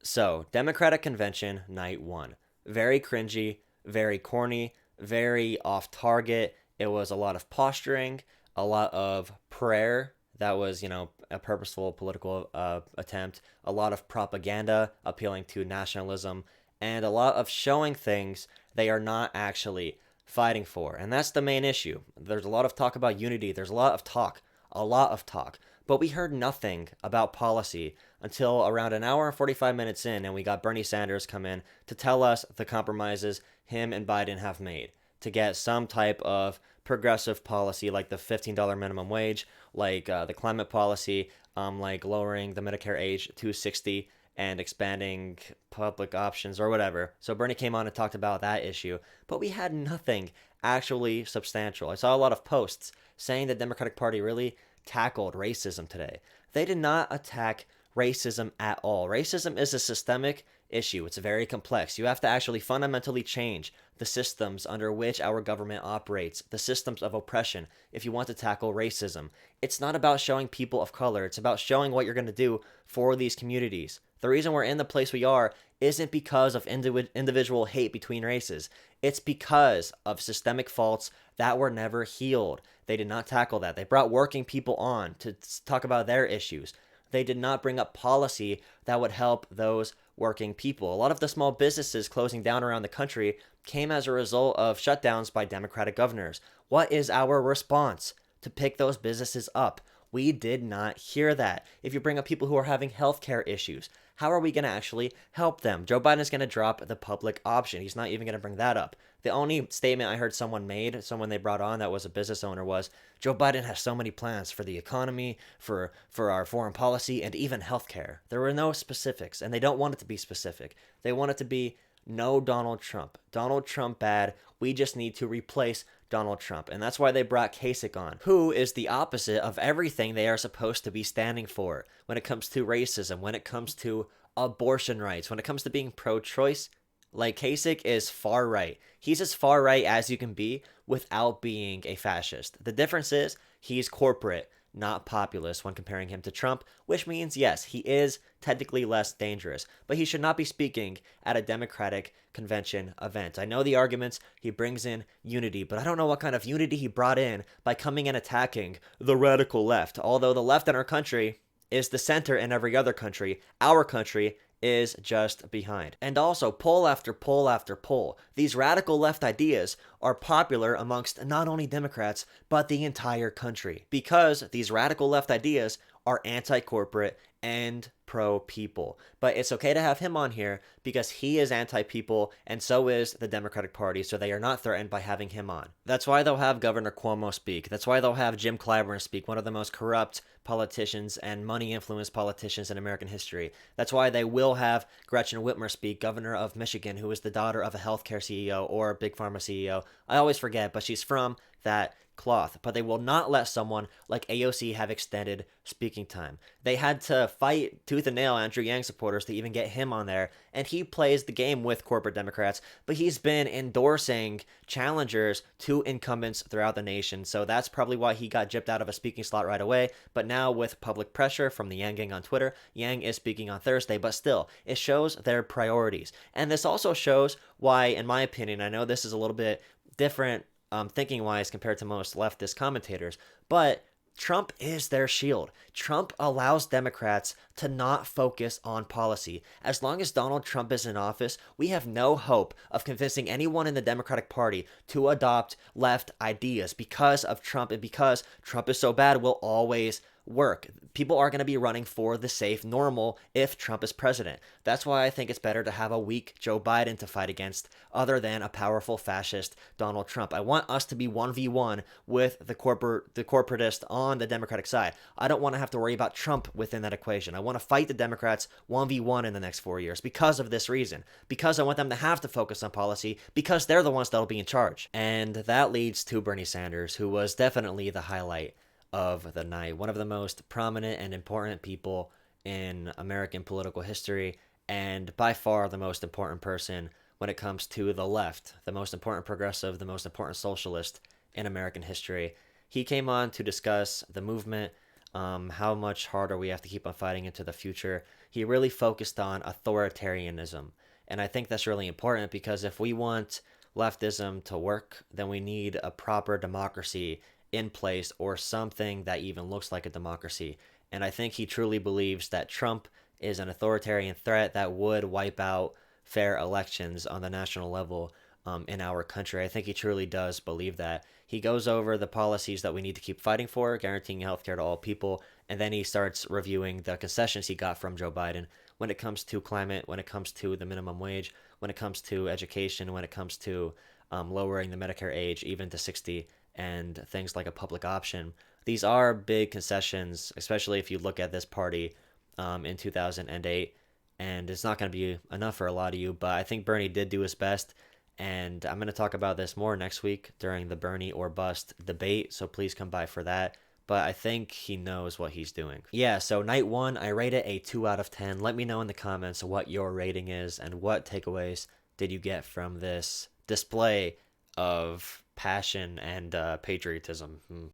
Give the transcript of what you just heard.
So, Democratic Convention, night one. Very cringy, very corny, very off target. It was a lot of posturing, a lot of prayer. That was, a purposeful political attempt, a lot of propaganda appealing to nationalism, and a lot of showing things they are not actually fighting for. And that's the main issue. There's a lot of talk about unity, there's a lot of talk. But we heard nothing about policy until around an hour and 45 minutes in, and we got Bernie Sanders come in to tell us the compromises him and Biden have made to get some type of progressive policy like the $15 minimum wage, like the climate policy, like lowering the Medicare age to 60 and expanding public options or whatever. So Bernie came on and talked about that issue, but we had nothing actually substantial. I saw a lot of posts saying the Democratic Party really tackled racism today. They did not attack racism at all. Racism is a systemic issue. It's very complex. You have to actually fundamentally change the systems under which our government operates, the systems of oppression, if you want to tackle racism. It's not about showing people of color. It's about showing what you're going to do for these communities. The reason we're in the place we are isn't because of individual hate between races. It's because of systemic faults that were never healed. They did not tackle that. They brought working people on to talk about their issues. They did not bring up policy that would help those working people. A lot of the small businesses closing down around the country came as a result of shutdowns by Democratic governors. What is our response? To pick those businesses up. We did not hear that. If you bring up people who are having healthcare issues, how are we going to actually help them? Joe Biden is going to drop the public option. He's not even going to bring that up. The only statement I heard someone they brought on that was a business owner was, Joe Biden has so many plans for the economy, for our foreign policy, and even healthcare. There were no specifics, and they don't want it to be specific. They want it to be no Donald Trump. Donald Trump bad. We just need to replace Donald Trump. And that's why they brought Kasich on, who is the opposite of everything they are supposed to be standing for when it comes to racism, when it comes to abortion rights, when it comes to being pro-choice. Like, Kasich is far right. He's as far right as you can be without being a fascist. The difference is he's corporate, not populist when comparing him to Trump, which means, yes, he is technically less dangerous, but he should not be speaking at a Democratic convention event. I know the arguments, he brings in unity, but I don't know what kind of unity he brought in by coming and attacking the radical left. Although the left in our country is the center in every other country, our country is just behind. And also, poll after poll after poll, these radical left ideas are popular amongst not only Democrats, but the entire country. Because these radical left ideas are anti-corporate and pro-people. But it's okay to have him on here because he is anti-people and so is the Democratic Party, so they are not threatened by having him on. That's why they'll have Governor Cuomo speak. That's why they'll have Jim Clyburn speak, one of the most corrupt politicians and money-influenced politicians in American history. That's why they will have Gretchen Whitmer speak, governor of Michigan, who is the daughter of a healthcare CEO or a big pharma CEO. I always forget, but she's from that cloth. But they will not let someone like AOC have extended speaking time. They had to fight tooth and nail Andrew Yang supporters to even get him on there, and he plays the game with corporate Democrats, but he's been endorsing challengers to incumbents throughout the nation, so that's probably why he got gypped out of a speaking slot right away. But now with public pressure from the Yang gang on Twitter, Yang is speaking on Thursday, but still, it shows their priorities. And this also shows why, in my opinion, I know this is a little bit different thinking wise compared to most leftist commentators, but Trump is their shield. Trump allows Democrats to not focus on policy. As long as Donald Trump is in office, we have no hope of convincing anyone in the Democratic Party to adopt left ideas because of Trump, and because Trump is so bad will always work. People are going to be running for the safe normal if Trump is president. That's why I think it's better to have a weak Joe Biden to fight against other than a powerful fascist Donald Trump. I want us to be 1v1 with the corporatist on the Democratic side. I don't want to have to worry about Trump within that equation. I want to fight the Democrats 1v1 in the next 4 years because of this reason. Because I want them to have to focus on policy because they're the ones that'll be in charge. And that leads to Bernie Sanders, who was definitely the highlight of the night. One of the most prominent and important people in American political history, and by far the most important person when it comes to the left, the most important progressive, the most important socialist in American history. He came on to discuss the movement how much harder we have to keep on fighting into the future. He really focused on authoritarianism. And I think that's really important because if we want leftism to work, then we need a proper democracy in place or something that even looks like a democracy. And I think he truly believes that Trump is an authoritarian threat that would wipe out fair elections on the national level in our country. I think he truly does believe that. He goes over the policies that we need to keep fighting for, guaranteeing healthcare to all people, and then he starts reviewing the concessions he got from Joe Biden when it comes to climate, when it comes to the minimum wage, when it comes to education, when it comes to lowering the Medicare age even to 60, and things like a public option. These are big concessions, especially if you look at this party in 2008, and it's not going to be enough for a lot of you, but I think Bernie did do his best. And I'm going to talk about this more next week during the Bernie or Bust debate, so please come by for that. But I think he knows what he's doing. Yeah, so night one, I rate it a 2 out of 10. Let me know in the comments what your rating is and what takeaways did you get from this display of passion and patriotism.